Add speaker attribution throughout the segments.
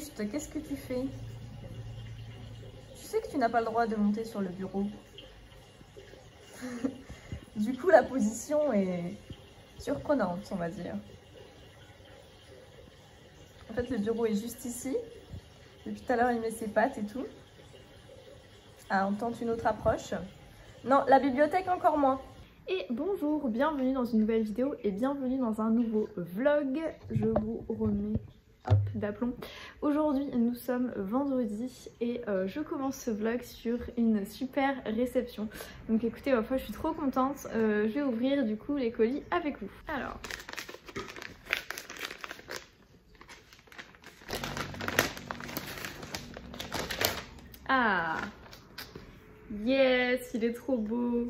Speaker 1: juste, qu'est-ce que tu fais? Tu sais que tu n'as pas le droit de monter sur le bureau. Du coup, la position est surprenante, on va dire. En fait, le bureau est juste ici. Depuis tout à l'heure, il met ses pattes et tout. Ah, on tente une autre approche. Non, la bibliothèque encore moins. Et bonjour, bienvenue dans une nouvelle vidéo et bienvenue dans un nouveau vlog. Je vous remets hop d'aplomb. Aujourd'hui nous sommes vendredi et je commence ce vlog sur une super réception. Donc écoutez, ma foi, je suis trop contente. Je vais ouvrir du coup les colis avec vous. Alors... Ah! Yes, il est trop beau!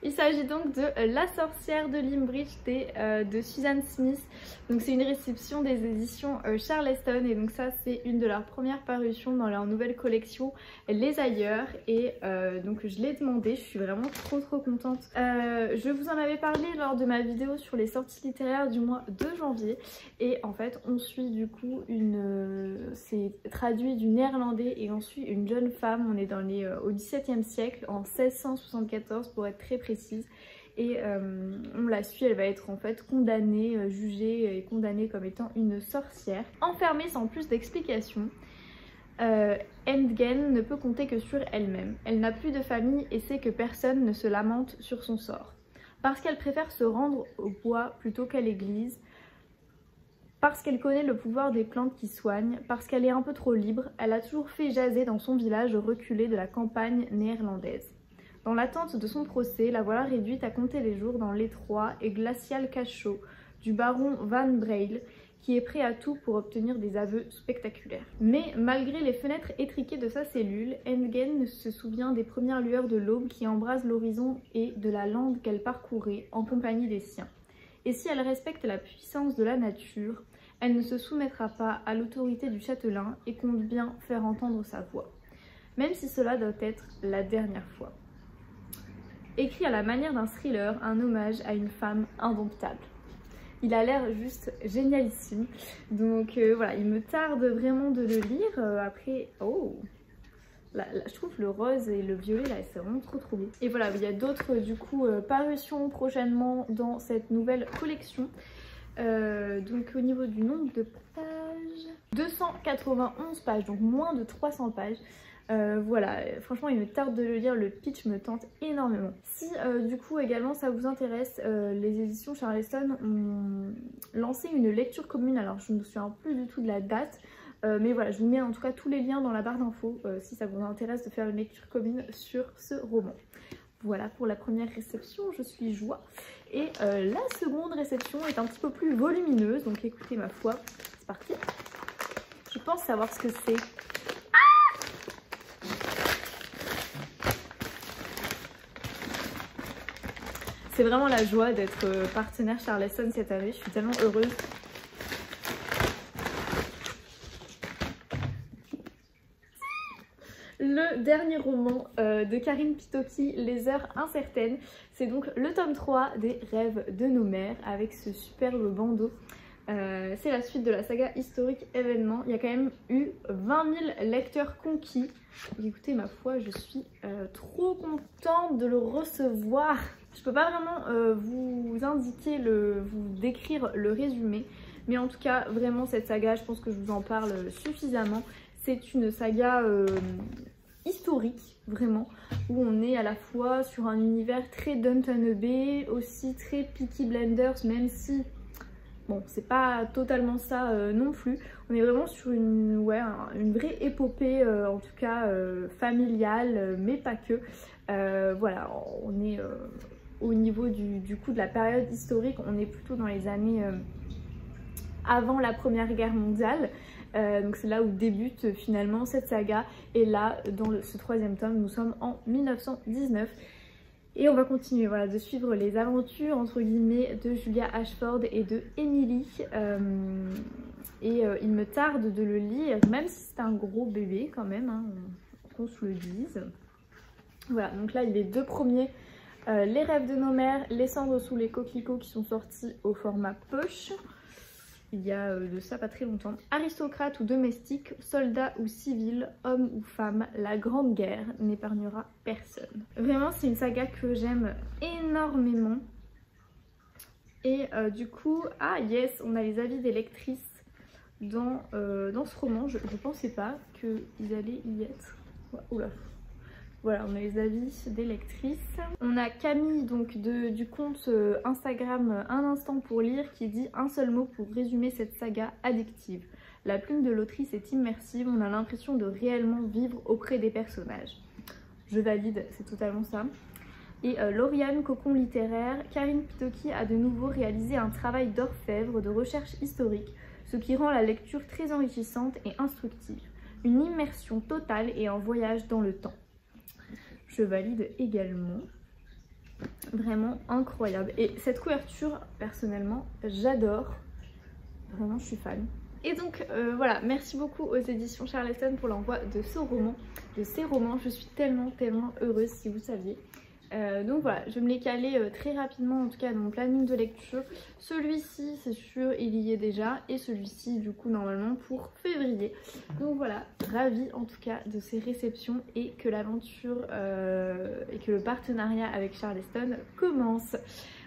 Speaker 1: Il s'agit donc de La sorcière de Limbridge de Suzanne Smith. Donc c'est une réception des éditions Charleston et donc ça c'est une de leurs premières parutions dans leur nouvelle collection Les Ailleurs et donc je l'ai demandé, je suis vraiment trop contente. Je vous en avais parlé lors de ma vidéo sur les sorties littéraires du mois de janvier et en fait on suit du coup c'est traduit du néerlandais et on suit une jeune femme, on est au XVIIe siècle, en 1674 pour être très précis. Et on la suit, elle va être en fait condamnée, jugée et condamnée comme étant une sorcière. Enfermée sans plus d'explications, Endgen ne peut compter que sur elle-même. Elle n'a plus de famille et sait que personne ne se lamente sur son sort. Parce qu'elle préfère se rendre au bois plutôt qu'à l'église, parce qu'elle connaît le pouvoir des plantes qui soignent, parce qu'elle est un peu trop libre, elle a toujours fait jaser dans son village reculé de la campagne néerlandaise. Dans l'attente de son procès, la voilà réduite à compter les jours dans l'étroit et glacial cachot du baron Van Brail, qui est prêt à tout pour obtenir des aveux spectaculaires. Mais malgré les fenêtres étriquées de sa cellule, Endgen se souvient des premières lueurs de l'aube qui embrasent l'horizon et de la lande qu'elle parcourait en compagnie des siens. Et si elle respecte la puissance de la nature, elle ne se soumettra pas à l'autorité du châtelain et compte bien faire entendre sa voix. Même si cela doit être la dernière fois. Écrit à la manière d'un thriller, un hommage à une femme indomptable. Il a l'air juste génialissime. Donc voilà, il me tarde vraiment de le lire. Après, oh là, je trouve le rose et le violet là, c'est vraiment trop beau. Et voilà, il y a d'autres du coup parutions prochainement dans cette nouvelle collection. Donc au niveau du nombre de pages, 291 pages, donc moins de 300 pages. Voilà, franchement il me tarde de le lire, le pitch me tente énormément. Si du coup également ça vous intéresse, les éditions Charleston ont lancé une lecture commune, alors je ne me souviens plus du tout de la date, mais voilà, je vous mets en tout cas tous les liens dans la barre d'infos si ça vous intéresse de faire une lecture commune sur ce roman. Voilà pour la première réception, je suis joie. Et la seconde réception est un petit peu plus volumineuse, donc écoutez ma foi, c'est parti. Je pense savoir ce que c'est. C'est vraiment la joie d'être partenaire Charleston cette année, je suis tellement heureuse. Le dernier roman de Karine Pitoki, Les Heures Incertaines, c'est donc le tome 3 des Rêves de nos mères avec ce superbe bandeau. C'est la suite de la saga historique événement. Il y a quand même eu 20 000 lecteurs conquis. Et écoutez, ma foi, je suis trop contente de le recevoir. Je peux pas vraiment vous indiquer, vous décrire le résumé. Mais en tout cas, vraiment cette saga, je pense que je vous en parle suffisamment. C'est une saga historique, vraiment, où on est à la fois sur un univers très Downton Abbey, aussi très Peaky Blinders, même si, bon, c'est pas totalement ça non plus. On est vraiment sur une vraie épopée, en tout cas familiale, mais pas que. Voilà, on est au niveau du coup de la période historique, on est plutôt dans les années avant la Première Guerre mondiale. Donc c'est là où débute finalement cette saga. Et là, dans ce troisième tome, nous sommes en 1919. Et on va continuer voilà, de suivre les aventures entre guillemets de Julia Ashford et de Emily. Il me tarde de le lire, même si c'est un gros bébé quand même, hein, qu'on se le dise. Voilà, donc là les deux premiers, Les Rêves de nos mères, Les Cendres sous les coquelicots qui sont sortis au format poche. il y a de ça pas très longtemps. Aristocrate ou domestique, soldat ou civil, homme ou femme, la grande guerre n'épargnera personne. Vraiment c'est une saga que j'aime énormément. Et du coup, ah yes, on a les avis des lectrices dans ce roman. Je pensais pas qu'ils allaient y être. Oula. Voilà, on a les avis des lectrices. On a Camille donc du compte Instagram Un instant pour lire qui dit un seul mot pour résumer cette saga addictive. La plume de l'autrice est immersive, on a l'impression de réellement vivre auprès des personnages. Je valide, c'est totalement ça. Et Lauriane, cocon littéraire, Karine Pitoki a de nouveau réalisé un travail d'orfèvre de recherche historique, ce qui rend la lecture très enrichissante et instructive. Une immersion totale et un voyage dans le temps. Je valide également. Vraiment incroyable. Et cette couverture, personnellement, j'adore. Vraiment, je suis fan. Et donc voilà, merci beaucoup aux éditions Charleston pour l'envoi de ce roman, de ces romans. Je suis tellement heureuse si vous saviez. Donc voilà, je me l'ai calé très rapidement en tout cas dans mon planning de lecture. Celui-ci c'est sûr il y est déjà et celui-ci du coup normalement pour février. Donc voilà, ravie en tout cas de ces réceptions et que l'aventure et que le partenariat avec Charleston commence.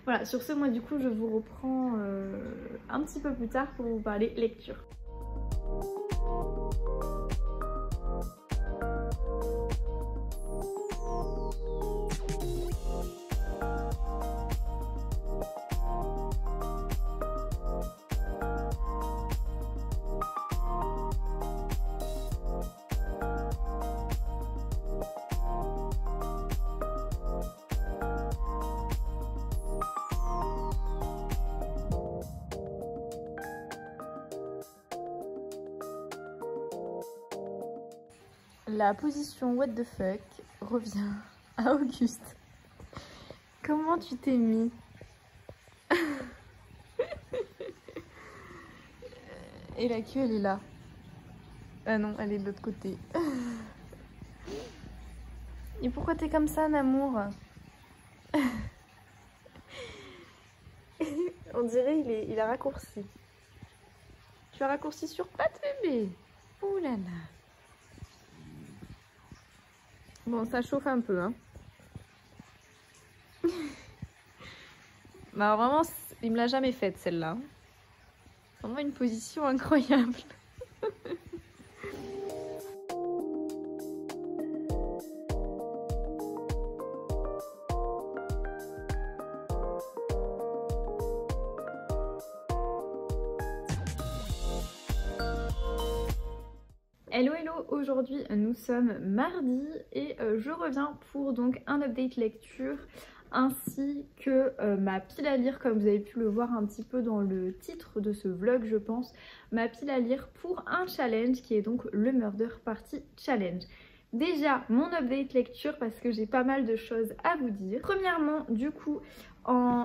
Speaker 1: Voilà, sur ce moi du coup je vous reprends un petit peu plus tard pour vous parler lecture. La position what the fuck revient à Auguste. Comment tu t'es mis? Et la queue elle est là. Ah non, elle est de l'autre côté. Et pourquoi t'es comme ça, Namour? On dirait il a raccourci. Tu as raccourci sur patte, bébé. Ouh là là. Bon, ça chauffe un peu, hein. Bah vraiment, il me l'a jamais faite celle-là. Vraiment une position incroyable. Hello hello, aujourd'hui nous sommes mardi et je reviens pour donc un update lecture ainsi que ma pile à lire, comme vous avez pu le voir un petit peu dans le titre de ce vlog je pense, ma pile à lire pour un challenge qui est donc le Murder Party Challenge. Déjà mon update lecture parce que j'ai pas mal de choses à vous dire. Premièrement du coup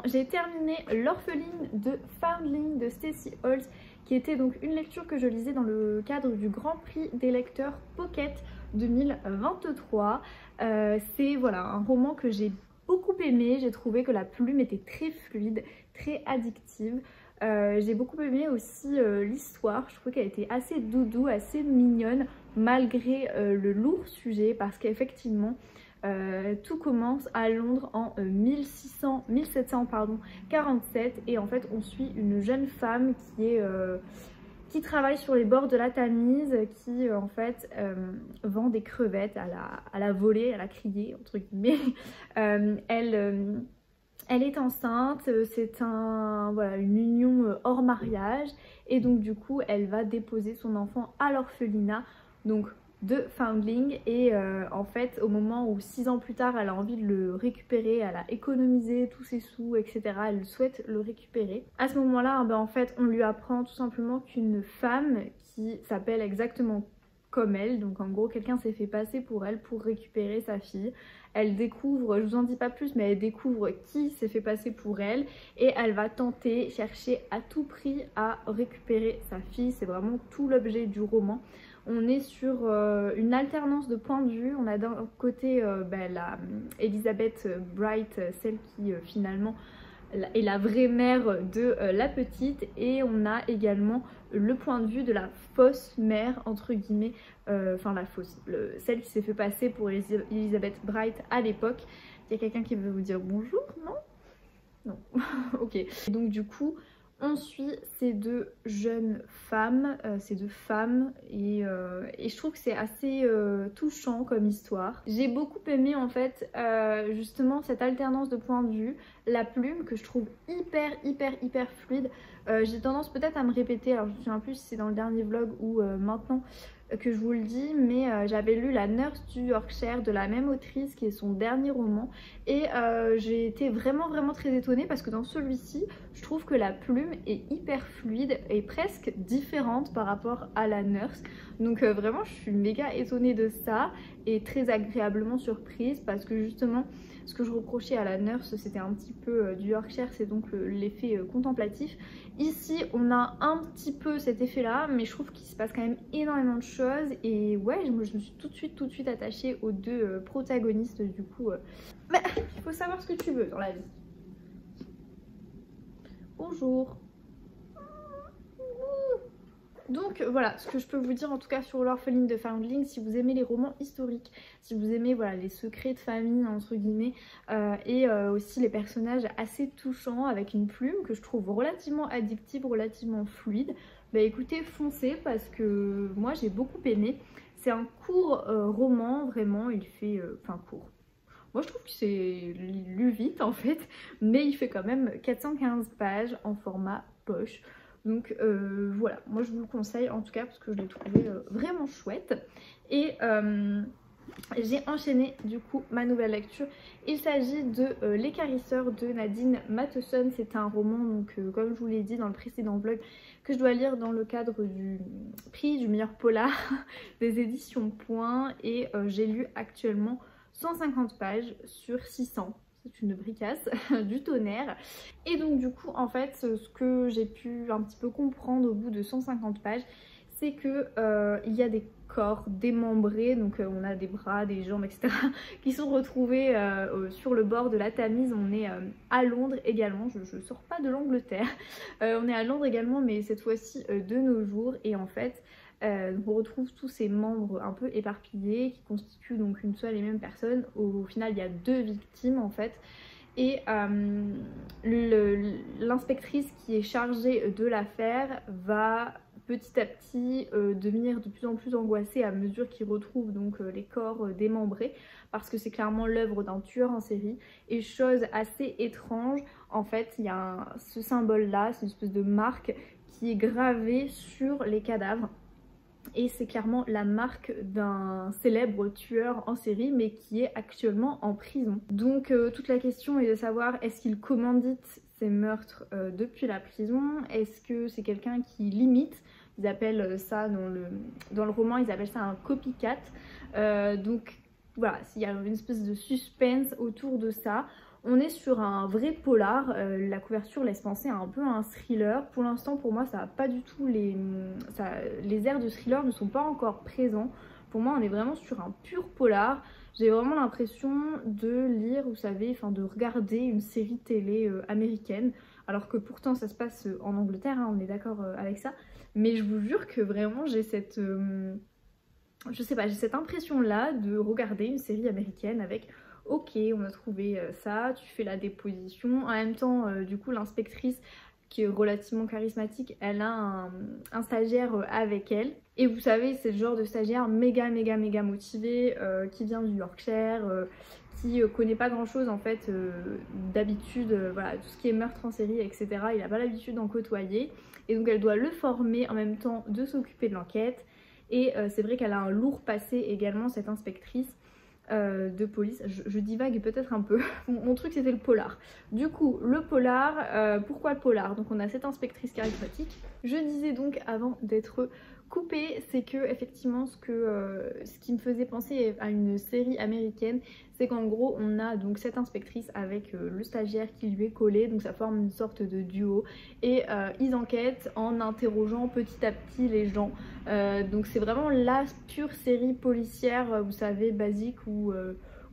Speaker 1: j'ai terminé L'orpheline de Foundling de Stacey Holz, qui était donc une lecture que je lisais dans le cadre du Grand Prix des lecteurs Pocket 2023. C'est voilà, un roman que j'ai beaucoup aimé, j'ai trouvé que la plume était très fluide, très addictive. J'ai beaucoup aimé aussi l'histoire, je trouvais qu'elle était assez doudou, assez mignonne malgré le lourd sujet parce qu'effectivement tout commence à Londres en 1747 et en fait on suit une jeune femme qui travaille sur les bords de la Tamise, qui en fait vend des crevettes à la volée, à la criée entre guillemets. Elle est enceinte, c'est voilà, une union hors mariage et donc du coup elle va déposer son enfant à l'orphelinat donc de Foundling et en fait au moment où 6 ans plus tard elle a envie de le récupérer, elle a économisé tous ses sous etc, elle souhaite le récupérer. À ce moment là en fait on lui apprend tout simplement qu'une femme qui s'appelle exactement comme elle, donc en gros quelqu'un s'est fait passer pour elle pour récupérer sa fille. Elle découvre, je vous en dis pas plus, mais elle découvre qui s'est fait passer pour elle et elle va tenter, chercher à tout prix à récupérer sa fille. C'est vraiment tout l'objet du roman. On est sur une alternance de points de vue. On a d'un côté Elizabeth Bright, celle qui finalement la vraie mère de la petite, et on a également le point de vue de la fausse mère entre guillemets, enfin la fausse, celle qui s'est fait passer pour Elizabeth Bright à l'époque. Il y a quelqu'un qui veut vous dire bonjour, non? Non. Ok. Donc du coup on suit ces deux jeunes femmes, et je trouve que c'est assez touchant comme histoire. J'ai beaucoup aimé en fait justement cette alternance de points de vue, la plume que je trouve hyper fluide. J'ai tendance peut-être à me répéter, alors je me souviens plus si c'est dans le dernier vlog ou maintenant que je vous le dis, mais j'avais lu La Nurse du Yorkshire de la même autrice qui est son dernier roman, et j'ai été vraiment très étonnée parce que dans celui-ci je trouve que la plume est hyper fluide et presque différente par rapport à La Nurse. Donc vraiment je suis méga étonnée de ça et très agréablement surprise, parce que justement ce que je reprochais à La Nurse c'était un petit peu du Yorkshire, c'est donc l'effet contemplatif. Ici on a un petit peu cet effet là, mais je trouve qu'il se passe quand même énormément de choses, et ouais je me suis tout de suite attachée aux deux protagonistes. Du coup bah, il faut savoir ce que tu veux dans la vie. Bonjour. Donc voilà ce que je peux vous dire en tout cas sur L'Orpheline de Foundling. Si vous aimez les romans historiques, si vous aimez voilà les secrets de famille entre guillemets, et aussi les personnages assez touchants avec une plume que je trouve relativement addictive, relativement fluide, bah écoutez foncez, parce que moi j'ai beaucoup aimé. C'est un court roman, vraiment il fait, enfin court. Moi je trouve que c'est lu vite en fait, mais il fait quand même 415 pages en format poche. Donc voilà, moi je vous le conseille en tout cas parce que je l'ai trouvé vraiment chouette. Et j'ai enchaîné du coup ma nouvelle lecture. Il s'agit de L'écarisseur de Nadine Matheson. C'est un roman, donc comme je vous l'ai dit dans le précédent vlog, que je dois lire dans le cadre du prix du meilleur polar des éditions Point. Et j'ai lu actuellement 150 pages sur 600. C'est une bricasse du tonnerre. Et donc du coup en fait ce que j'ai pu un petit peu comprendre au bout de 150 pages, c'est que il y a des corps démembrés, donc on a des bras, des jambes etc. qui sont retrouvés sur le bord de la Tamise. On est à Londres également, je sors pas de l'Angleterre, on est à Londres également, mais cette fois-ci de nos jours. Et en fait on retrouve tous ces membres un peu éparpillés qui constituent donc une seule et même personne. Au final il y a deux victimes en fait, et l'inspectrice qui est chargée de l'affaire va petit à petit devenir de plus en plus angoissée à mesure qu'il retrouve donc les corps démembrés, parce que c'est clairement l'œuvre d'un tueur en série. Et chose assez étrange, en fait il y a ce symbole là, c'est une espèce de marque qui est gravée sur les cadavres. Et c'est clairement la marque d'un célèbre tueur en série, mais qui est actuellement en prison. Donc toute la question est de savoir, est-ce qu'il commandite ces meurtres depuis la prison? Est-ce que c'est quelqu'un qui limite? Ils appellent ça dans le roman, ils appellent ça un copycat. Donc voilà, il y a une espèce de suspense autour de ça. On est sur un vrai polar, la couverture laisse penser à un peu un thriller. Pour l'instant pour moi ça n'a pas du tout les airs de thriller ne sont pas encore présents. Pour moi on est vraiment sur un pur polar. J'ai vraiment l'impression de lire, vous savez, enfin de regarder une série télé américaine. Alors que pourtant ça se passe en Angleterre, hein, on est d'accord avec ça. Mais je vous jure que vraiment j'ai cette... je sais pas, j'ai cette impression là de regarder une série américaine avec... Ok, on a trouvé ça, tu fais la déposition. En même temps, du coup, l'inspectrice qui est relativement charismatique, elle a un stagiaire avec elle. Et vous savez, c'est le genre de stagiaire méga motivé, qui vient du Yorkshire, qui connaît pas grand chose en fait d'habitude, voilà, tout ce qui est meurtre en série, etc. Il n'a pas l'habitude d'en côtoyer. Et donc elle doit le former en même temps de s'occuper de l'enquête. Et c'est vrai qu'elle a un lourd passé également, cette inspectrice. De police, je divague peut-être un peu. Mon truc c'était le polar. Du coup le polar, pourquoi le polar? Donc on a cette inspectrice charismatique. Je disais donc avant d'être coupée, c'est que effectivement ce qui me faisait penser à une série américaine, c'est qu'en gros on a donc cette inspectrice avec le stagiaire qui lui est collé, donc ça forme une sorte de duo, et ils enquêtent en interrogeant petit à petit les gens. Donc c'est vraiment la pure série policière, vous savez, basique, où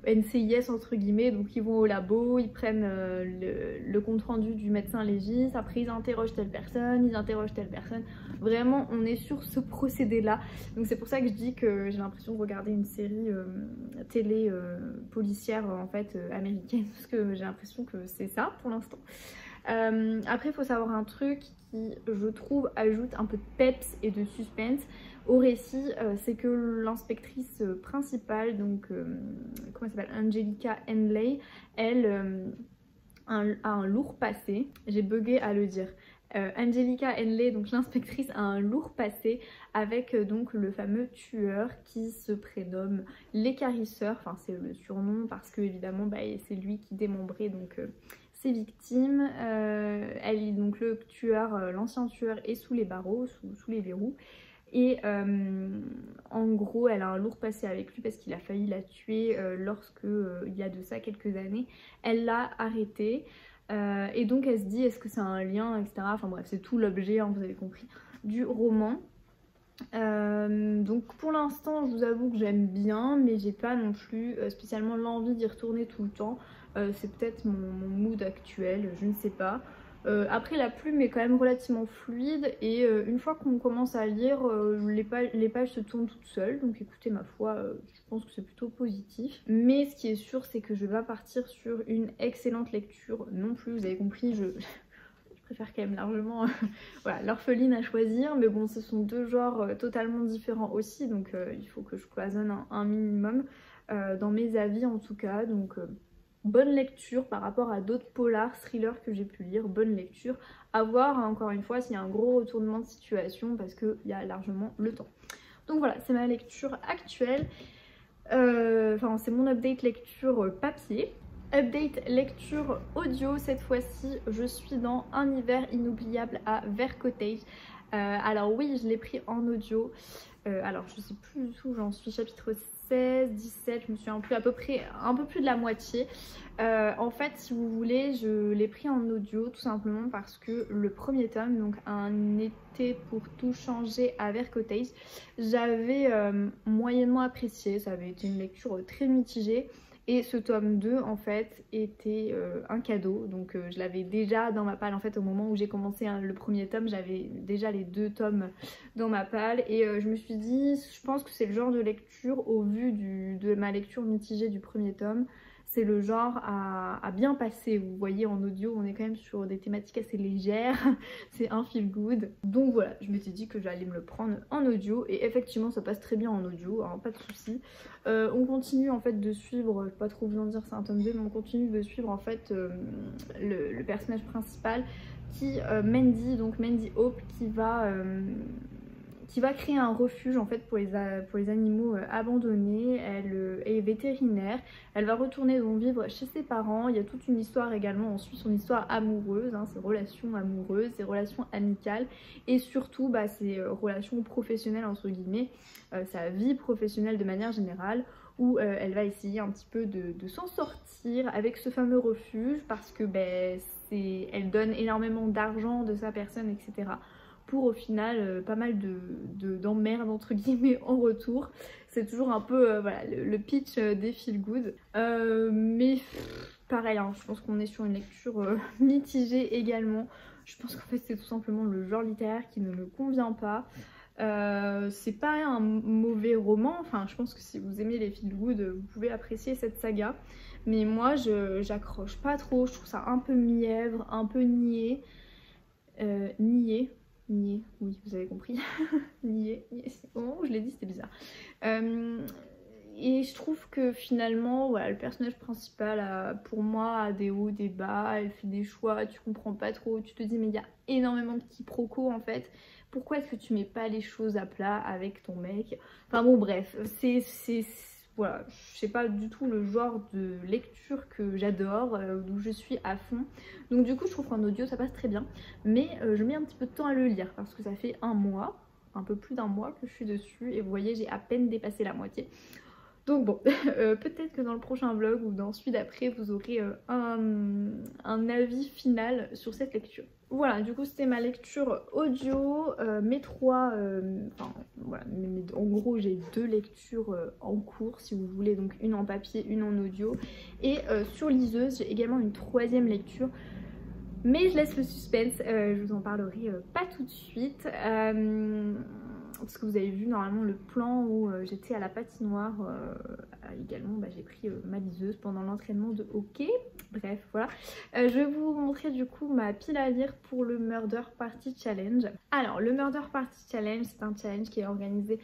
Speaker 1: NCIS entre guillemets, donc ils vont au labo, ils prennent le compte rendu du médecin légiste, après ils interrogent telle personne, ils interrogent telle personne. Vraiment on est sur ce procédé là, donc c'est pour ça que je dis que j'ai l'impression de regarder une série télé policière en fait américaine, parce que j'ai l'impression que c'est ça pour l'instant. Après il faut savoir un truc qui je trouve ajoute un peu de peps et de suspense au récit, c'est que l'inspectrice principale, donc comment elle s'appelle, Angelica Henley, elle a un lourd passé, j'ai bugué à le dire. Angelica Henley, donc l'inspectrice, a un lourd passé avec donc le fameux tueur qui se prénomme l'écarisseur, enfin c'est le surnom parce que évidemment bah, c'est lui qui démembrait donc ses victimes. Donc le tueur, l'ancien tueur est sous les barreaux, sous les verrous. Et en gros elle a un lourd passé avec lui parce qu'il a failli la tuer lorsque il y a de ça quelques années. Elle l'a arrêté et donc elle se dit est-ce que c'est un lien, etc. Enfin bref c'est tout l'objet, hein, vous avez compris, du roman. Donc pour l'instant je vous avoue que j'aime bien, mais j'ai pas non plus spécialement l'envie d'y retourner tout le temps. C'est peut-être mon mood actuel, je ne sais pas. Après la plume est quand même relativement fluide et une fois qu'on commence à lire, les pages se tournent toutes seules, donc écoutez ma foi, je pense que c'est plutôt positif. Mais ce qui est sûr c'est que je vais pas partir sur une excellente lecture non plus, vous avez compris, je préfère quand même largement voilà, l'orpheline à choisir, mais bon ce sont deux genres totalement différents aussi, donc il faut que je cloisonne un minimum dans mes avis en tout cas, donc bonne lecture par rapport à d'autres polars, thrillers que j'ai pu lire, bonne lecture, à voir encore une fois s'il y a un gros retournement de situation parce qu'il y a largement le temps. Donc voilà, c'est ma lecture actuelle, enfin c'est mon update lecture papier. Update lecture audio, cette fois-ci je suis dans Un hiver inoubliable à Vert Cottage. Alors oui je l'ai pris en audio, alors je sais plus du tout, j'en suis chapitre 16, 17, je me souviens plus, à peu près un peu plus de la moitié. En fait si vous voulez je l'ai pris en audio tout simplement parce que le premier tome, donc Un été pour tout changer à Vert Cottage, j'avais moyennement apprécié, ça avait été une lecture très mitigée. Et ce tome 2 en fait était un cadeau, donc je l'avais déjà dans ma palle en fait au moment où j'ai commencé le premier tome, j'avais déjà les 2 tomes dans ma palle et je me suis dit, je pense que c'est le genre de lecture au vu de ma lecture mitigée du premier tome, c'est le genre à bien passer. Vous voyez en audio on est quand même sur des thématiques assez légères, c'est un feel good. Donc voilà, je m'étais dit que j'allais me le prendre en audio et effectivement ça passe très bien en audio, hein, pas de soucis. On continue en fait de suivre, je vais pas trop vous en dire c'est un tome 2, mais on continue de suivre en fait le personnage principal qui, Mandy, donc Mandy Hope, qui va créer un refuge en fait pour les animaux abandonnés. Elle est vétérinaire, elle va retourner donc vivre chez ses parents. Il y a toute une histoire également, on suit son histoire amoureuse, hein, ses relations amoureuses, ses relations amicales et surtout bah, ses relations professionnelles entre guillemets, sa vie professionnelle de manière générale, où elle va essayer un petit peu de s'en sortir avec ce fameux refuge parce que ben, elle donne énormément d'argent de sa personne, etc. pour au final pas mal d'emmerdes entre guillemets en retour. C'est toujours un peu voilà, le pitch des feel good. Mais pareil, hein, je pense qu'on est sur une lecture mitigée également. Je pense qu'en fait c'est tout simplement le genre littéraire qui ne me convient pas. C'est pas un mauvais roman, enfin je pense que si vous aimez les feel good vous pouvez apprécier cette saga, mais moi j'accroche pas trop, je trouve ça un peu mièvre, un peu niais, niais, oui vous avez compris, niais, au moment où je l'ai dit c'était bizarre. Et je trouve que finalement voilà, le personnage principal pour moi a des hauts, des bas, elle fait des choix, tu comprends pas trop, tu te dis mais il y a énormément de quiproquos en fait. Pourquoi est-ce que tu mets pas les choses à plat avec ton mec? Enfin bon bref, voilà, je sais pas du tout le genre de lecture que j'adore, où je suis à fond. Donc du coup je trouve qu'en audio ça passe très bien, mais je mets un petit peu de temps à le lire parce que ça fait un mois, un peu plus d'un mois que je suis dessus et vous voyez j'ai à peine dépassé la moitié. Donc bon, peut-être que dans le prochain vlog ou dans celui d'après, vous aurez un avis final sur cette lecture. Voilà, du coup c'était ma lecture audio, mes trois, enfin voilà, en gros j'ai 2 lectures en cours si vous voulez, donc une en papier, une en audio. Et sur liseuse j'ai également une 3e lecture. Mais je laisse le suspense, je vous en parlerai pas tout de suite. Parce que vous avez vu normalement le plan où j'étais à la patinoire. Également j'ai pris ma liseuse pendant l'entraînement de hockey. Bref voilà. Je vais vous montrer du coup ma pile à lire pour le Murder Party Challenge. Alors le Murder Party Challenge, c'est un challenge qui est organisé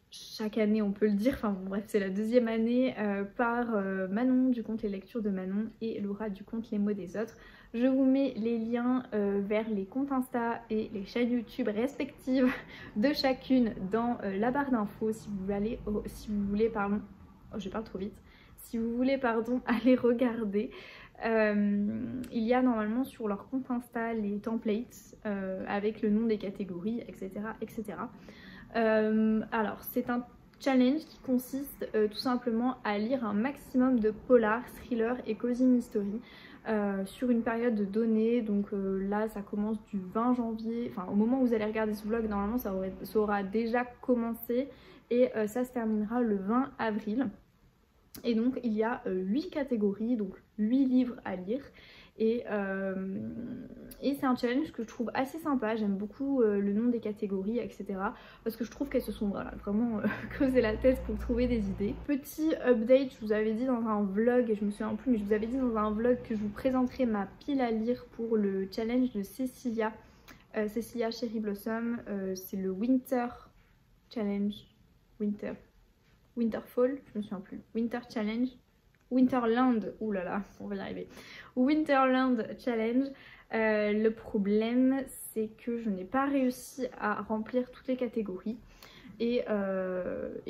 Speaker 1: chaque année, on peut le dire, enfin bon, bref c'est la 2e année, par Manon du compte Les Lectures de Manon et Laura du compte Les Mots des Autres. Je vous mets les liens vers les comptes Insta et les chaînes YouTube respectives de chacune dans la barre d'infos si vous voulez, pardon, oh, je parle trop vite, si vous voulez pardon aller regarder. Il y a normalement sur leur compte Insta les templates avec le nom des catégories, etc. etc. Alors c'est un challenge qui consiste tout simplement à lire un maximum de polars, thrillers et cozy mystery sur une période donnée. Donc là ça commence du 20 janvier, enfin au moment où vous allez regarder ce vlog normalement ça aura déjà commencé et ça se terminera le 20 avril. Et donc il y a 8 catégories, donc 8 livres à lire. Et c'est un challenge que je trouve assez sympa, j'aime beaucoup le nom des catégories, etc. Parce que je trouve qu'elles se sont vraiment creusé la tête pour trouver des idées. Petit update, je vous avais dit dans un vlog, et je me souviens plus, mais je vous avais dit dans un vlog que je vous présenterai ma pile à lire pour le challenge de Cecilia. Cecilia Cherry Blossom, c'est le Winter Challenge, Winterfall, je me souviens plus, Winter Challenge. Winterland, oulala, on va y arriver. Winterland Challenge. Le problème, c'est que je n'ai pas réussi à remplir toutes les catégories. Et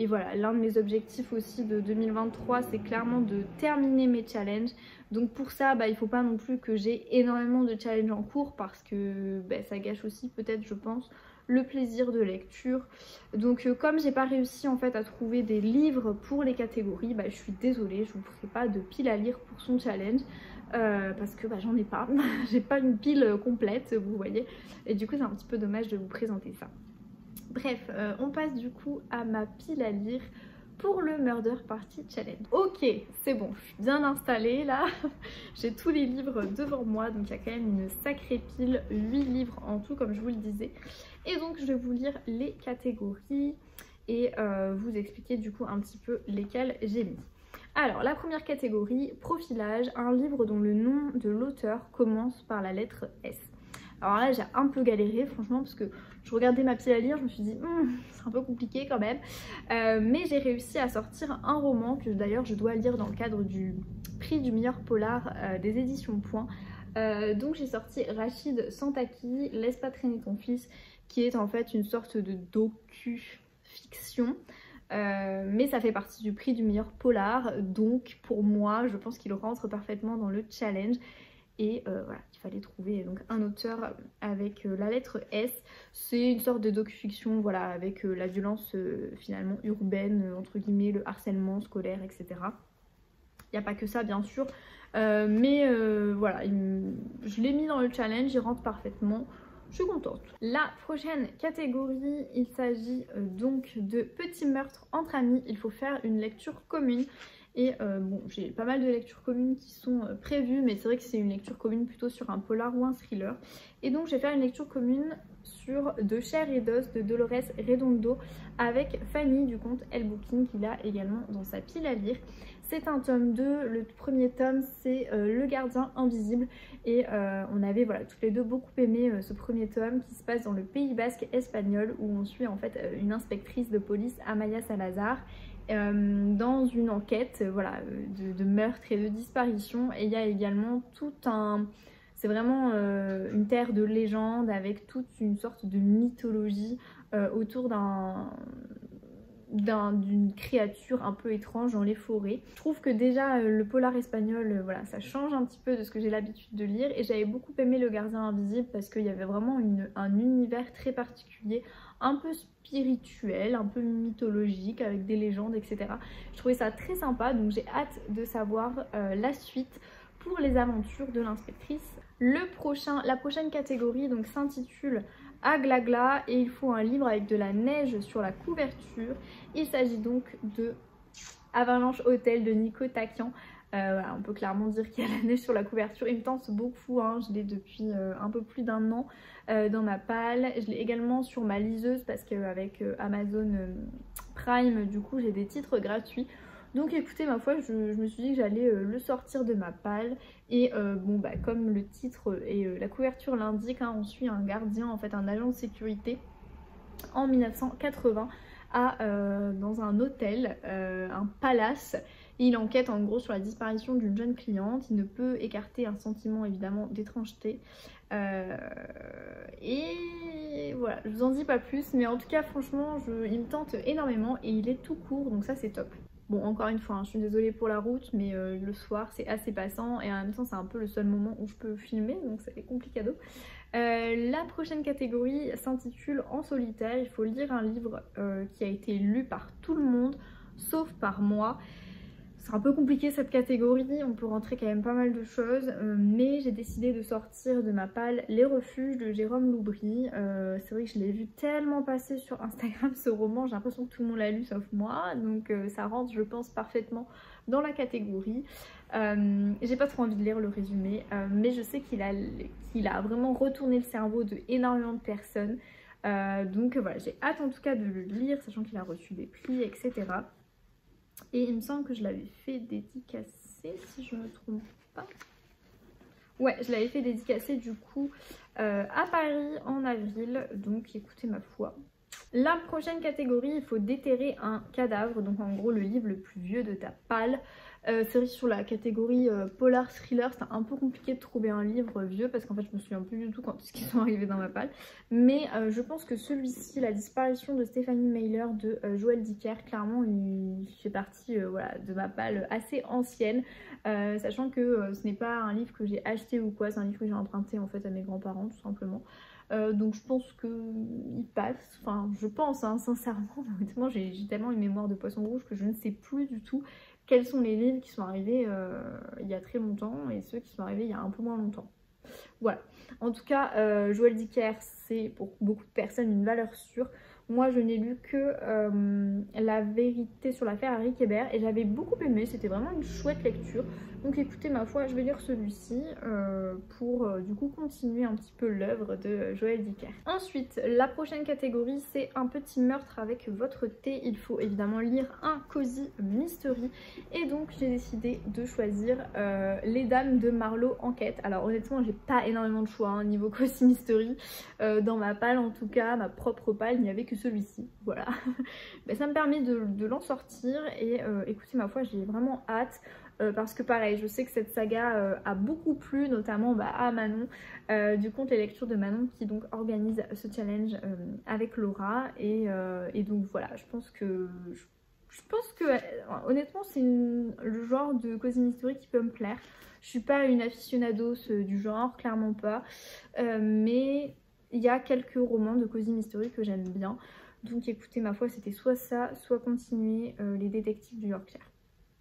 Speaker 1: voilà, l'un de mes objectifs aussi de 2023, c'est clairement de terminer mes challenges. Donc pour ça, il ne faut pas non plus que j'ai énormément de challenges en cours parce que ça gâche aussi peut-être, je pense, le plaisir de lecture. Donc comme j'ai pas réussi en fait à trouver des livres pour les catégories, je suis désolée, je vous ferai pas de pile à lire pour son challenge parce que j'en ai pas, j'ai pas une pile complète, vous voyez, et du coup c'est un petit peu dommage de vous présenter ça. Bref, on passe du coup à ma pile à lire pour le Murder Party Challenge. Ok, c'est bon, je suis bien installée là. J'ai tous les livres devant moi, donc il y a quand même une sacrée pile, 8 livres en tout comme je vous le disais. Et donc je vais vous lire les catégories et vous expliquer du coup un petit peu lesquelles j'ai mis. Alors la première catégorie, profilage, un livre dont le nom de l'auteur commence par la lettre S. Alors là j'ai un peu galéré franchement parce que je regardais ma pile à lire, je me suis dit c'est un peu compliqué quand même. Mais j'ai réussi à sortir un roman que d'ailleurs je dois lire dans le cadre du prix du meilleur polar des éditions Point. Donc j'ai sorti Rachid Santaki, Laisse pas traîner ton fils, qui est en fait une sorte de docu-fiction. Mais ça fait partie du prix du meilleur polar, donc pour moi je pense qu'il rentre parfaitement dans le challenge. Et voilà, il fallait trouver donc un auteur avec la lettre S. C'est une sorte de docu-fiction, voilà, avec la violence finalement urbaine, entre guillemets, le harcèlement scolaire, etc. Il n'y a pas que ça bien sûr, mais voilà, je l'ai mis dans le challenge, il rentre parfaitement. Je suis contente. La prochaine catégorie, il s'agit donc de petits meurtres entre amis. Il faut faire une lecture commune. Et bon, j'ai pas mal de lectures communes qui sont prévues, mais c'est vrai que c'est une lecture commune plutôt sur un polar ou un thriller. Et donc je vais faire une lecture commune sur De chair et d'os de Dolores Redondo avec Fanny du compte Elle Booking qu'il a également dans sa pile à lire. C'est un tome 2, le premier tome c'est Le gardien invisible et on avait voilà toutes les deux beaucoup aimé ce premier tome qui se passe dans le Pays basque espagnol où on suit en fait une inspectrice de police, Amaya Salazar, dans une enquête voilà, de meurtre et de disparition. Et il y a également tout un... C'est vraiment une terre de légende avec toute une sorte de mythologie autour d'une créature un peu étrange dans les forêts. Je trouve que déjà le polar espagnol, voilà, ça change un petit peu de ce que j'ai l'habitude de lire, et j'avais beaucoup aimé Le Gardien Invisible parce qu'il y avait vraiment un univers très particulier, un peu spirituel, un peu mythologique avec des légendes, etc. Je trouvais ça très sympa, donc j'ai hâte de savoir la suite pour les aventures de l'inspectrice. La prochaine catégorie donc s'intitule Aglagla et il faut un livre avec de la neige sur la couverture. Il s'agit donc de Avalanche Hotel de Nico Takian. Voilà, on peut clairement dire qu'il y a la neige sur la couverture. Il me tente beaucoup, hein. Je l'ai depuis un peu plus d'1 an dans ma palle. Je l'ai également sur ma liseuse parce qu'avec Amazon Prime, du coup, j'ai des titres gratuits. Donc écoutez, ma foi, je me suis dit que j'allais le sortir de ma palle. Et bon, bah, comme le titre et la couverture l'indiquent, hein, on suit un gardien, en fait un agent de sécurité en 1980 dans un hôtel, un palace. Et il enquête en gros sur la disparition d'une jeune cliente. Il ne peut écarter un sentiment évidemment d'étrangeté. Et voilà, je vous en dis pas plus, mais en tout cas franchement il me tente énormément et il est tout court, donc ça c'est top. Bon, encore une fois, hein, je suis désolée pour la route, mais le soir c'est assez passant et en même temps c'est un peu le seul moment où je peux filmer, donc ça fait complicado. La prochaine catégorie s'intitule En solitaire. Il faut lire un livre qui a été lu par tout le monde sauf par moi. C'est un peu compliqué cette catégorie, on peut rentrer quand même pas mal de choses, mais j'ai décidé de sortir de ma palle Les Refuges de Jérôme Loubry. C'est vrai que je l'ai vu tellement passer sur Instagram ce roman, j'ai l'impression que tout le monde l'a lu sauf moi, donc ça rentre je pense parfaitement dans la catégorie. J'ai pas trop envie de lire le résumé, mais je sais qu'il a vraiment retourné le cerveau de énormément de personnes. Donc voilà, j'ai hâte en tout cas de le lire, sachant qu'il a reçu des prix, etc. Et il me semble que je l'avais fait dédicacer, si je ne me trompe pas. Ouais, je l'avais fait dédicacer du coup à Paris en avril. Donc écoutez ma foi. La prochaine catégorie, il faut déterrer un cadavre. Donc en gros le livre le plus vieux de ta palle. C'est vrai que sur la catégorie polar thriller, c'est un peu compliqué de trouver un livre vieux parce qu'en fait je me souviens plus du tout quand est-ce qu'ils sont arrivés dans ma palle. Mais je pense que celui-ci, La disparition de Stephanie Meyer de Joël Dicker, clairement il fait partie voilà, de ma palle assez ancienne. Sachant que ce n'est pas un livre que j'ai acheté ou quoi, c'est un livre que j'ai emprunté en fait à mes grands-parents tout simplement. Donc je pense qu'il passe, enfin je pense hein, sincèrement, honnêtement j'ai tellement une mémoire de poisson rouge que je ne sais plus du tout quels sont les livres qui sont arrivés il y a très longtemps et ceux qui sont arrivés il y a un peu moins longtemps. Voilà, en tout cas Joël Dicker c'est pour beaucoup de personnes une valeur sûre. Moi je n'ai lu que La vérité sur l'affaire Harry Kéber et j'avais beaucoup aimé, c'était vraiment une chouette lecture. Donc écoutez ma foi, je vais lire celui-ci pour du coup continuer un petit peu l'œuvre de Joël Dicker. Ensuite, la prochaine catégorie c'est Un petit meurtre avec votre thé. Il faut évidemment lire un cozy mystery et donc j'ai décidé de choisir Les Dames de Marlowe Enquête. Alors honnêtement j'ai pas énormément de choix hein, niveau cozy mystery. Dans ma palle en tout cas, ma propre palle, il n'y avait que celui-ci. Voilà. Mais ça me permet de l'en sortir et écoutez ma foi j'ai vraiment hâte. Parce que pareil, je sais que cette saga a beaucoup plu, notamment à Manon, du compte Les Lectures de Manon, qui donc organise ce challenge avec Laura. Et donc voilà, je pense que honnêtement c'est le genre de cozy mystery qui peut me plaire. Je suis pas une aficionados du genre, clairement pas. Mais il y a quelques romans de cozy mystery que j'aime bien. Donc écoutez ma foi, c'était soit ça, soit continuer Les Détectives du Yorkshire.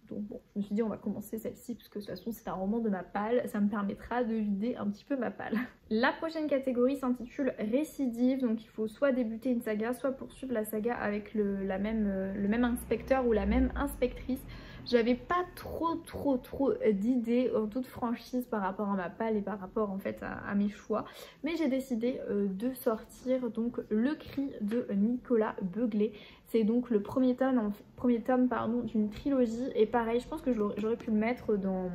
Speaker 1: Donc bon, je me suis dit on va commencer celle-ci parce que de toute façon c'est un roman de ma palle, ça me permettra de vider un petit peu ma palle. La prochaine catégorie s'intitule Récidive, donc il faut soit débuter une saga, soit poursuivre la saga avec le même inspecteur ou la même inspectrice. J'avais pas trop d'idées en toute franchise par rapport à ma palle et par rapport en fait à mes choix, mais j'ai décidé de sortir donc Le Cri de Nicolas Beuglet. C'est donc le premier tome d'une trilogie et pareil je pense que j'aurais pu le mettre dans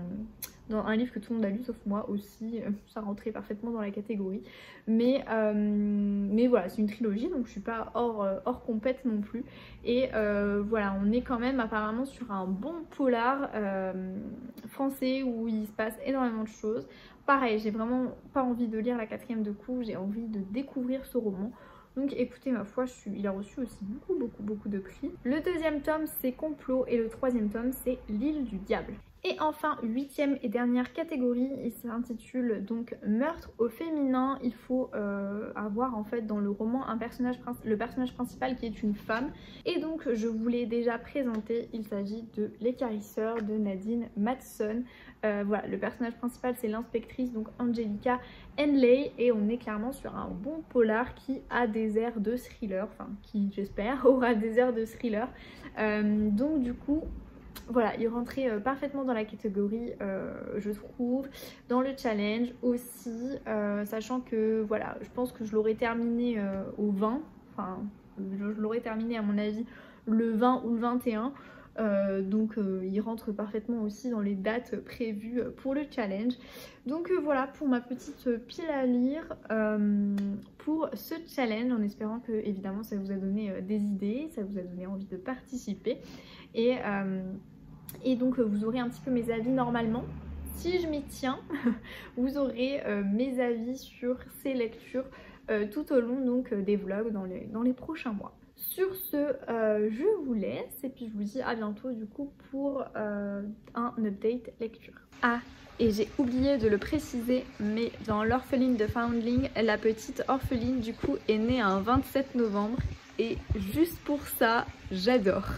Speaker 1: un livre que tout le monde a lu sauf moi aussi, ça rentrait parfaitement dans la catégorie, mais voilà c'est une trilogie donc je suis pas hors compète non plus et voilà on est quand même apparemment sur un bon polar français où il se passe énormément de choses. Pareil j'ai vraiment pas envie de lire la 4e de coup, j'ai envie de découvrir ce roman. Donc écoutez, ma foi, il a reçu aussi beaucoup de prix. Le deuxième tome c'est Complot et le troisième tome c'est L'île du diable. Et enfin, huitième et dernière catégorie, il s'intitule donc Meurtre au féminin. Il faut avoir en fait dans le roman le personnage principal qui est une femme. Et donc je vous l'ai déjà présenté, il s'agit de L'écarisseur de Nadine Matheson. Voilà, le personnage principal c'est l'inspectrice, donc Angelica Henley, et on est clairement sur un bon polar qui a des airs de thriller, enfin qui j'espère aura des airs de thriller. Donc du coup... Voilà, il rentrait parfaitement dans la catégorie, je trouve, dans le challenge aussi, sachant que voilà, je pense que je l'aurais terminé au 20, enfin, je l'aurais terminé à mon avis le 20 ou le 21, donc il rentre parfaitement aussi dans les dates prévues pour le challenge. Donc voilà pour ma petite pile à lire pour ce challenge, en espérant que évidemment ça vous a donné des idées, ça vous a donné envie de participer. Et donc vous aurez un petit peu mes avis normalement. Si je m'y tiens, vous aurez mes avis sur ces lectures tout au long donc, des vlogs dans les prochains mois. Sur ce, je vous laisse et puis je vous dis à bientôt du coup pour un update lecture. Ah, et j'ai oublié de le préciser, mais dans l'orpheline de Foundling, la petite orpheline du coup est née un 27 novembre et juste pour ça, j'adore.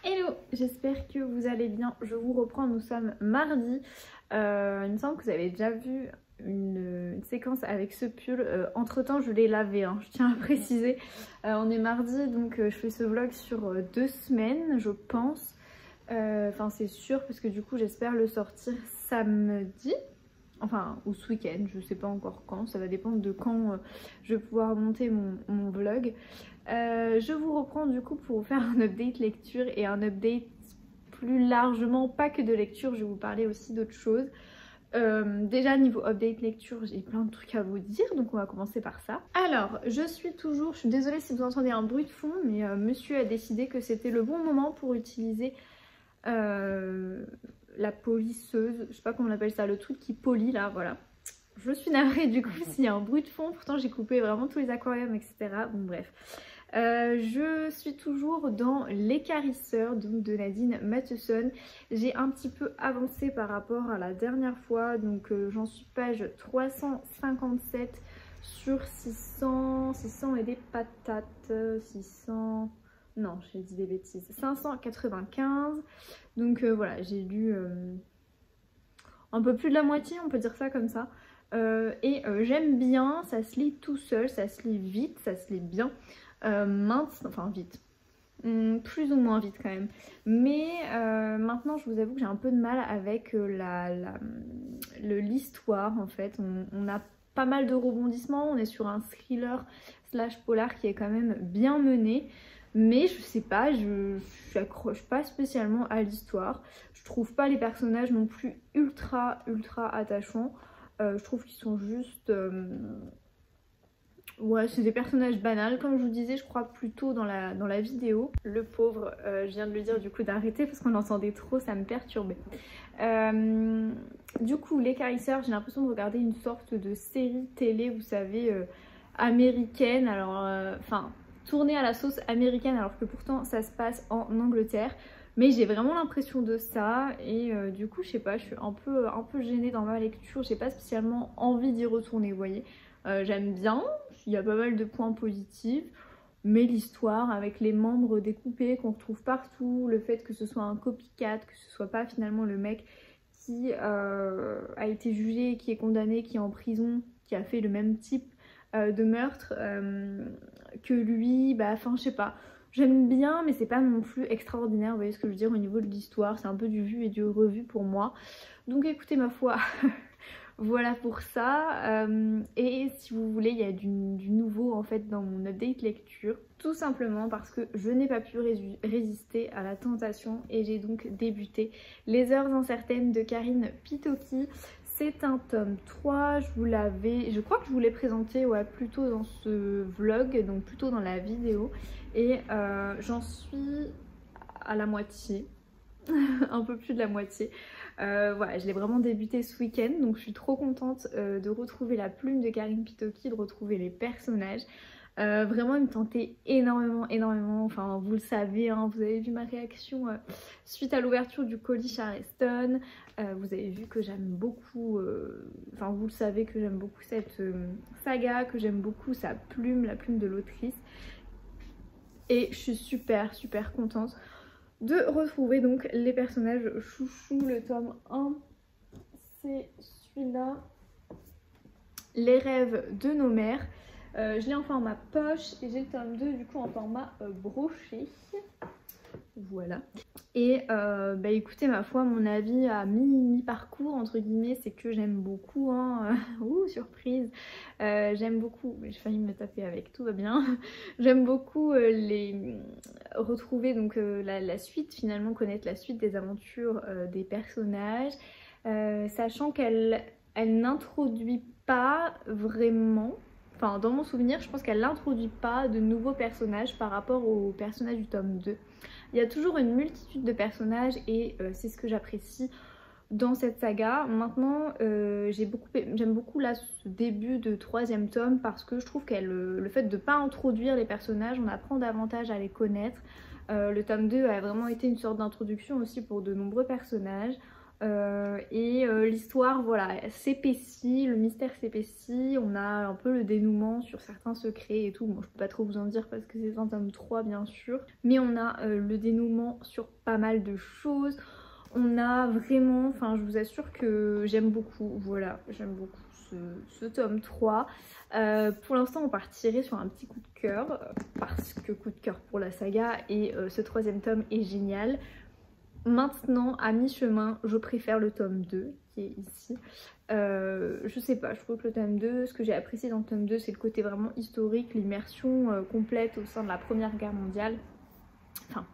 Speaker 1: Hello, j'espère que vous allez bien. Je vous reprends, nous sommes mardi. Il me semble que vous avez déjà vu une séquence avec ce pull. Entre temps je l'ai lavé, hein, je tiens à préciser. On est mardi, donc je fais ce vlog sur 2 semaines je pense. Enfin c'est sûr, parce que du coup j'espère le sortir samedi. Enfin, ou ce week-end, je sais pas encore quand, ça va dépendre de quand je vais pouvoir monter mon vlog. Je vous reprends du coup pour vous faire un update lecture et un update plus largement, pas que de lecture, je vais vous parler aussi d'autres choses. Déjà niveau update lecture, j'ai plein de trucs à vous dire, donc on va commencer par ça. Alors, je suis désolée si vous entendez un bruit de fond, mais monsieur a décidé que c'était le bon moment pour utiliser la polisseuse, je sais pas comment on appelle ça, le truc qui polit là, voilà. Je suis navrée du coup s'il y a un bruit de fond, pourtant j'ai coupé vraiment tous les aquariums, etc. Bon bref. Je suis toujours dans L'écarisseur donc de Nadine Matheson. J'ai un petit peu avancé par rapport à la dernière fois, donc j'en suis page 357 sur 600 et des patates, 600... Non, j'ai dit des bêtises. 595. Donc voilà, j'ai lu un peu plus de la moitié, on peut dire ça comme ça. J'aime bien, ça se lit tout seul, ça se lit vite, ça se lit bien. Enfin vite. Plus ou moins vite quand même. Mais maintenant, je vous avoue que j'ai un peu de mal avec l'histoire en fait. On a pas mal de rebondissements, on est sur un thriller slash polar qui est quand même bien mené. Mais je sais pas, je n'accroche pas spécialement à l'histoire. Je trouve pas les personnages non plus ultra attachants. Je trouve qu'ils sont juste... Ouais, c'est des personnages banals, comme je vous disais, je crois plutôt dans la vidéo. Le pauvre, je viens de lui dire du coup d'arrêter parce qu'on entendait trop, ça me perturbait. Du coup, L'écarisseur, j'ai l'impression de regarder une sorte de série télé, vous savez, américaine, alors enfin tournée à la sauce américaine alors que pourtant ça se passe en Angleterre. Mais j'ai vraiment l'impression de ça et du coup je sais pas, je suis un peu gênée dans ma lecture, j'ai pas spécialement envie d'y retourner, vous voyez. J'aime bien, il y a pas mal de points positifs, mais l'histoire avec les membres découpés qu'on retrouve partout, le fait que ce soit un copycat, que ce soit pas finalement le mec qui a été jugé, qui est condamné, qui est en prison, qui a fait le même type de meurtre que lui, bah enfin je sais pas. J'aime bien mais c'est pas non plus extraordinaire, vous voyez ce que je veux dire au niveau de l'histoire, c'est un peu du vu et du revu pour moi. Donc écoutez ma foi, voilà pour ça. Et si vous voulez il y a du nouveau en fait dans mon update lecture. Tout simplement parce que je n'ai pas pu résister à la tentation et j'ai donc débuté Les Heures Incertaines de Karine Pitoki. C'est un tome 3, je crois que je vous l'ai présenté ouais, plutôt dans ce vlog, donc plutôt dans la vidéo. Et j'en suis à la moitié, un peu plus de la moitié. Voilà, je l'ai vraiment débuté ce week-end, donc je suis trop contente de retrouver la plume de Karine Pitoki, de retrouver les personnages. Vraiment il me tentait énormément, enfin vous le savez, hein, vous avez vu ma réaction suite à l'ouverture du colis Charleston, vous avez vu que j'aime beaucoup, enfin vous le savez que j'aime beaucoup cette saga, que j'aime beaucoup sa plume, la plume de l'autrice, et je suis super contente de retrouver donc les personnages chouchous. Le tome 1 c'est celui-là, Les rêves de nos mères. Je l'ai en format poche et j'ai le tome 2 du coup en format broché. Voilà. Et bah écoutez ma foi, mon avis à mi-parcours entre guillemets, c'est que j'aime beaucoup, hein, ouh surprise, j'aime beaucoup, j'ai failli me taper avec, tout va bien, j'aime beaucoup retrouver donc la suite, finalement connaître la suite des aventures des personnages, sachant qu'elle n'introduit pas vraiment. Enfin, dans mon souvenir, je pense qu'elle n'introduit pas de nouveaux personnages par rapport aux personnages du tome 2. Il y a toujours une multitude de personnages et c'est ce que j'apprécie dans cette saga. Maintenant, j'aime beaucoup là ce début de 3e tome parce que je trouve que le fait de ne pas introduire les personnages, on apprend davantage à les connaître. Le tome 2 a vraiment été une sorte d'introduction aussi pour de nombreux personnages. L'histoire voilà s'épaissit, le mystère s'épaissit, on a un peu le dénouement sur certains secrets et tout. Bon, je peux pas trop vous en dire parce que c'est un tome 3 bien sûr, mais on a le dénouement sur pas mal de choses. On a vraiment, enfin je vous assure que j'aime beaucoup, voilà, j'aime beaucoup ce tome 3. Pour l'instant on partirait sur un petit coup de cœur parce que coup de cœur pour la saga et ce 3e tome est génial. Maintenant, à mi-chemin, je préfère le tome 2 qui est ici. Je sais pas, je trouve que le tome 2, ce que j'ai apprécié dans le tome 2, c'est le côté vraiment historique, l'immersion complète au sein de la Première Guerre mondiale. Enfin,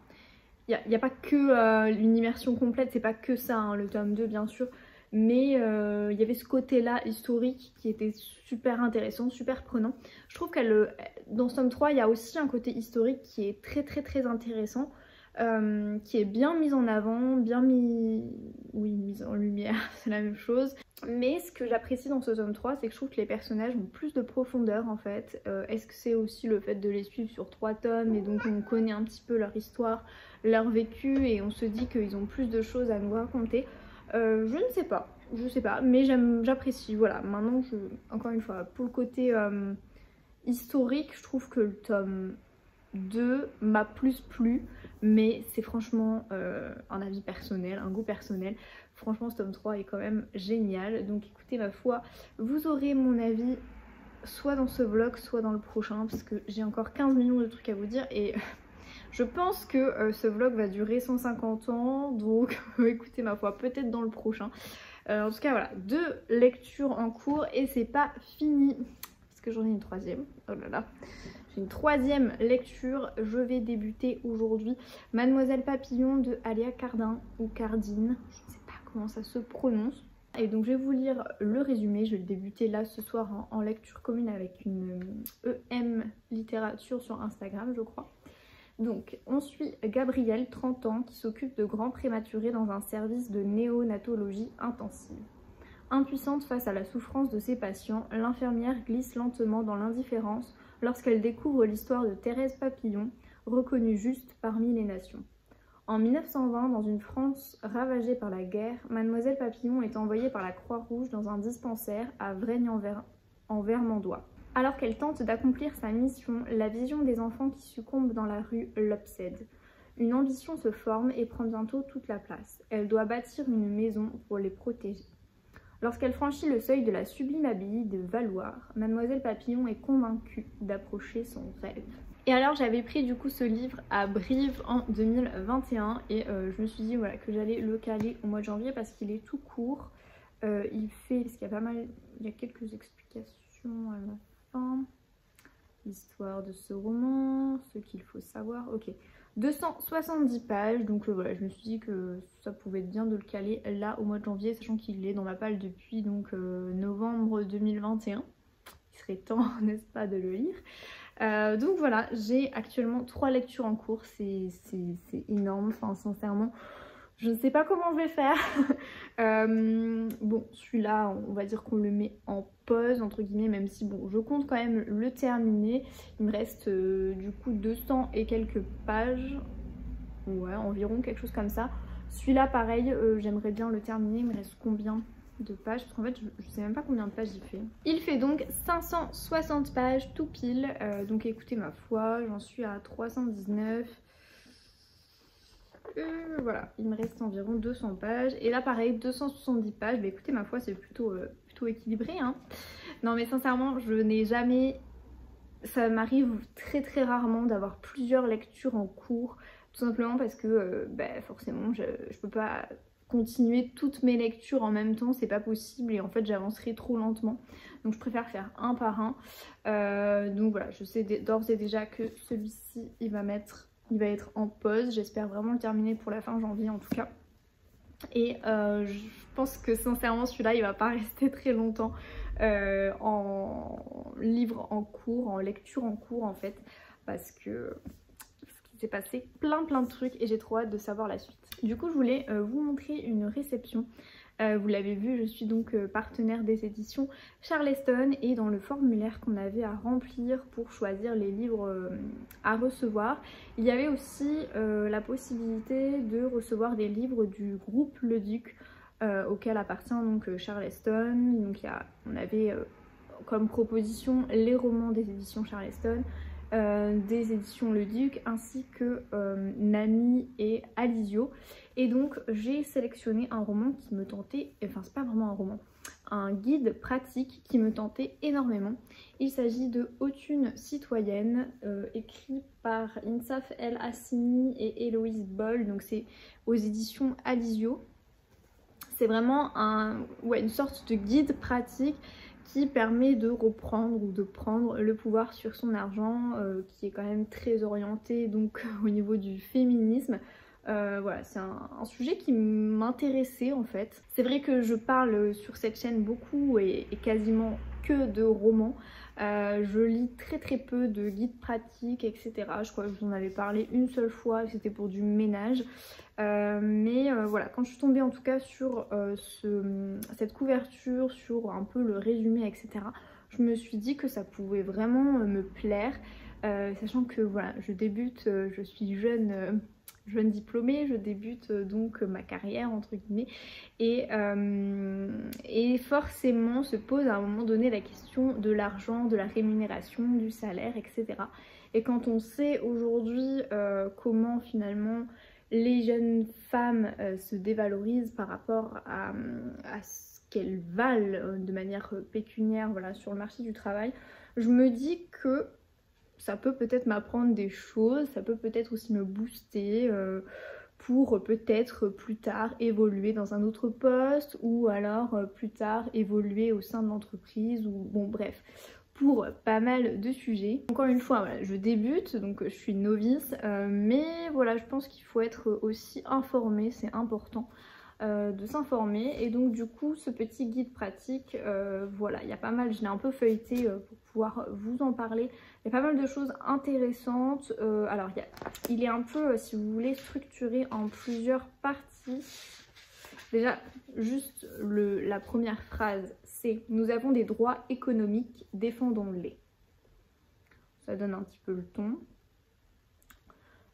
Speaker 1: il n'y a pas que une immersion complète, c'est pas que ça, hein, le tome 2 bien sûr. Mais il y avait ce côté-là historique qui était super intéressant, super prenant. Je trouve qu'elle, dans ce tome 3, il y a aussi un côté historique qui est très intéressant. Qui est bien mise en avant, mise en lumière, c'est la même chose. Mais ce que j'apprécie dans ce tome 3, c'est que je trouve que les personnages ont plus de profondeur en fait. Est-ce que c'est aussi le fait de les suivre sur 3 tomes et donc on connaît un petit peu leur histoire, leur vécu et on se dit qu'ils ont plus de choses à nous raconter? Je ne sais pas, mais j'apprécie, voilà. Maintenant, encore une fois, pour le côté historique, je trouve que le tome 2 m'a plus plu, mais c'est franchement un avis personnel, un goût personnel. Franchement ce tome 3 est quand même génial, donc écoutez ma foi, vous aurez mon avis soit dans ce vlog, soit dans le prochain, parce que j'ai encore 15 millions de trucs à vous dire et je pense que ce vlog va durer 150 ans, donc écoutez ma foi, peut-être dans le prochain. En tout cas voilà, 2 lectures en cours et c'est pas fini, parce que j'en ai une 3e, oh là là. J'ai une 3e lecture, je vais débuter aujourd'hui Mademoiselle Papillon de Alia Cardin ou Cardine, je ne sais pas comment ça se prononce. Et donc je vais vous lire le résumé, je vais le débuter là ce soir en lecture commune avec une EM littérature sur Instagram je crois. Donc on suit Gabrielle, 30 ans, qui s'occupe de grands prématurés dans un service de néonatologie intensive. Impuissante face à la souffrance de ses patients, l'infirmière glisse lentement dans l'indifférence lorsqu'elle découvre l'histoire de Thérèse Papillon, reconnue juste parmi les nations. En 1920, dans une France ravagée par la guerre, Mademoiselle Papillon est envoyée par la Croix-Rouge dans un dispensaire à Vraigne-en-Vermandois. Alors qu'elle tente d'accomplir sa mission, la vision des enfants qui succombent dans la rue l'obsède. Une ambition se forme et prend bientôt toute la place. Elle doit bâtir une maison pour les protéger. Lorsqu'elle franchit le seuil de la sublime abbaye de Valloire, Mademoiselle Papillon est convaincue d'approcher son rêve. Et alors j'avais pris du coup ce livre à Brive en 2021 et je me suis dit voilà, que j'allais le caler au mois de janvier parce qu'il est tout court. Il fait, parce qu'il y a pas mal, il y a quelques explications à la fin. L'histoire de ce roman, ce qu'il faut savoir, ok. 270 pages, donc voilà, je me suis dit que ça pouvait être bien de le caler là au mois de janvier, sachant qu'il est dans ma palle depuis donc novembre 2021. Il serait temps, n'est-ce pas, de le lire. Donc voilà, j'ai actuellement 3 lectures en cours, c'est énorme, enfin sincèrement, je ne sais pas comment je vais faire. Bon, celui-là, on va dire qu'on le met en pause, entre guillemets, même si bon, je compte quand même le terminer. Il me reste du coup 200 et quelques pages, ouais, environ, quelque chose comme ça. Celui-là, pareil, j'aimerais bien le terminer. Il me reste combien de pages? Parce qu'en fait, je sais même pas combien de pages il fait. Il fait donc 560 pages tout pile. Donc écoutez, ma foi, j'en suis à 319. Voilà, il me reste environ 200 pages. Et là, pareil, 270 pages. Bah écoutez, ma foi, c'est plutôt équilibré, hein. Non, mais sincèrement, je n'ai jamais... Ça m'arrive très rarement d'avoir plusieurs lectures en cours. Tout simplement parce que, forcément, je peux pas continuer toutes mes lectures en même temps. C'est pas possible et en fait, j'avancerai trop lentement. Donc, je préfère faire un par un. Donc voilà, je sais d'ores et déjà que celui-ci, il va être en pause. J'espère vraiment le terminer pour la fin janvier en tout cas. Et je pense que sincèrement celui-là il va pas rester très longtemps en livre en cours, en lecture en cours en fait. Parce qu'il s'est passé plein de trucs et j'ai trop hâte de savoir la suite. Du coup je voulais vous montrer une réception. Vous l'avez vu, je suis donc partenaire des éditions Charleston et dans le formulaire qu'on avait à remplir pour choisir les livres à recevoir, il y avait aussi la possibilité de recevoir des livres du groupe Le Duc auquel appartient donc Charleston. Donc on avait comme proposition les romans des éditions Charleston, des éditions Le Duc ainsi que Nami et Alizio. Et donc j'ai sélectionné un roman qui me tentait, enfin c'est pas vraiment un roman, un guide pratique qui me tentait énormément. Il s'agit de Autune citoyenne, écrit par Insaf El Hassini et Héloïse Boll, donc c'est aux éditions Alizio. C'est vraiment une sorte de guide pratique qui permet de reprendre ou de prendre le pouvoir sur son argent, qui est quand même très orienté donc au niveau du féminisme. Voilà, c'est un sujet qui m'intéressait en fait. C'est vrai que je parle sur cette chaîne beaucoup et quasiment que de romans. Je lis très peu de guides pratiques, etc. Je crois que je vous en avais parlé une seule fois, c'était pour du ménage. Mais voilà, quand je suis tombée en tout cas sur cette couverture, sur un peu le résumé, etc., je me suis dit que ça pouvait vraiment me plaire. Sachant que voilà, je débute, je suis jeune diplômée, je débute donc ma carrière entre guillemets et forcément se pose à un moment donné la question de l'argent, de la rémunération, du salaire, etc. Et quand on sait aujourd'hui comment finalement les jeunes femmes se dévalorisent par rapport à ce qu'elles valent de manière pécuniaire, voilà, sur le marché du travail, je me dis que ça peut peut-être m'apprendre des choses, ça peut peut-être aussi me booster pour peut-être plus tard évoluer dans un autre poste ou alors plus tard évoluer au sein de l'entreprise ou bon bref, pour pas mal de sujets. Encore une fois, voilà, je débute donc je suis novice mais voilà, je pense qu'il faut être aussi informé, c'est important. De s'informer et donc du coup ce petit guide pratique, voilà, il y a pas mal, je l'ai un peu feuilleté pour pouvoir vous en parler, il y a pas mal de choses intéressantes. Alors il est un peu, si vous voulez, structuré en plusieurs parties. Déjà, juste la première phrase, c'est « Nous avons des droits économiques, défendons-les ». Ça donne un petit peu le ton.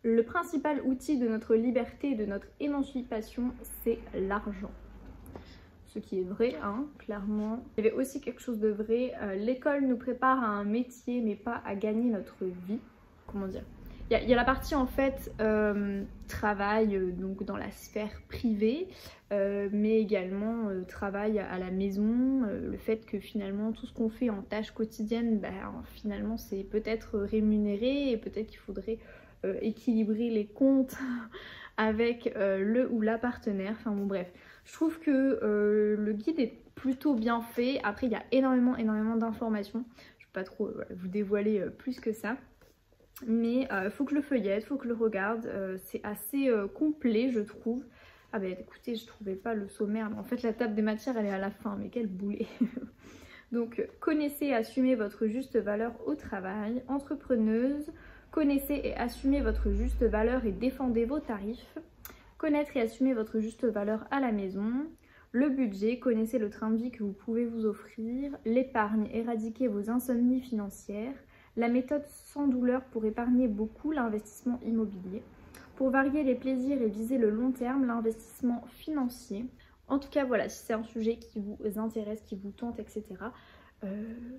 Speaker 1: Le principal outil de notre liberté et de notre émancipation, c'est l'argent. Ce qui est vrai, hein, clairement. Il y avait aussi quelque chose de vrai. L'école nous prépare à un métier, mais pas à gagner notre vie. Comment dire ? Il y a la partie en fait travail donc dans la sphère privée, mais également travail à la maison, le fait que finalement tout ce qu'on fait en tâches quotidiennes, finalement c'est peut-être rémunéré et peut-être qu'il faudrait équilibrer les comptes avec le ou la partenaire, enfin bon bref. Je trouve que le guide est plutôt bien fait, après il y a énormément d'informations, je ne vais pas trop vous dévoiler plus que ça. Mais faut que je le feuillette, faut que je le regarde, c'est assez complet je trouve. Ah bah écoutez, je trouvais pas le sommaire, en fait la table des matières elle est à la fin, mais quel boulet. Donc connaissez et assumez votre juste valeur au travail, entrepreneuse, connaissez et assumez votre juste valeur et défendez vos tarifs, connaître et assumer votre juste valeur à la maison, le budget, connaissez le train de vie que vous pouvez vous offrir, l'épargne, éradiquez vos insomnies financières, la méthode sans douleur pour épargner beaucoup, l'investissement immobilier. Pour varier les plaisirs et viser le long terme, l'investissement financier. En tout cas, voilà, si c'est un sujet qui vous intéresse, qui vous tente, etc.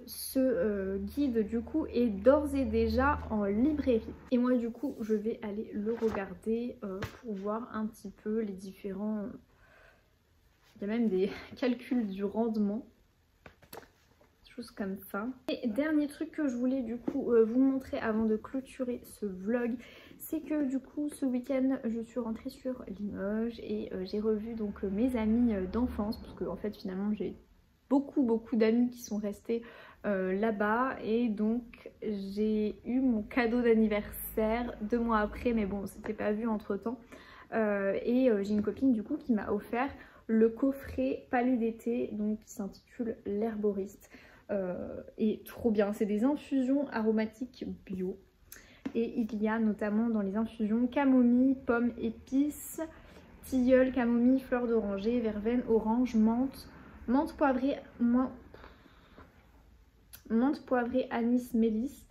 Speaker 1: Ce guide, du coup, est d'ores et déjà en librairie. Et moi, du coup, je vais aller le regarder pour voir un petit peu les différents... Il y a même des calculs du rendement. Comme ça. Et dernier truc que je voulais du coup vous montrer avant de clôturer ce vlog, c'est que du coup ce week-end je suis rentrée sur Limoges et j'ai revu donc mes amis d'enfance, parce que en fait finalement j'ai beaucoup d'amis qui sont restés là-bas, et donc j'ai eu mon cadeau d'anniversaire 2 mois après, mais bon c'était pas vu entre temps, et j'ai une copine du coup qui m'a offert le coffret Palais d'été, donc qui s'intitule l'herboriste. Et trop bien, c'est des infusions aromatiques bio, et il y a notamment dans les infusions camomille, pomme, épices, tilleul, camomille, fleur d'oranger, verveine, orange, menthe, menthe poivrée, anis, mélisse,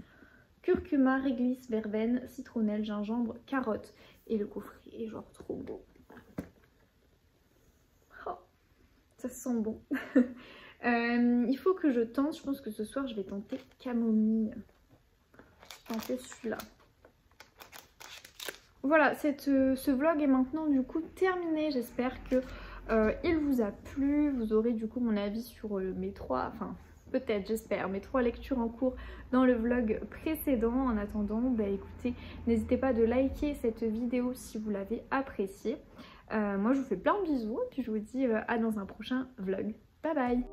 Speaker 1: curcuma, réglisse, verveine, citronnelle, gingembre, carotte. Et le coffret est genre trop beau. Oh, ça sent bon. Il faut que je tente, je pense que ce soir je vais tenter camomille. Tenter celui-là. Voilà, ce vlog est maintenant du coup terminé. J'espère que il vous a plu. Vous aurez du coup mon avis sur mes 3, enfin peut-être, j'espère, mes 3 lectures en cours dans le vlog précédent. En attendant, bah écoutez, n'hésitez pas de liker cette vidéo si vous l'avez appréciée. Moi je vous fais plein de bisous et puis je vous dis à dans un prochain vlog. Bye bye.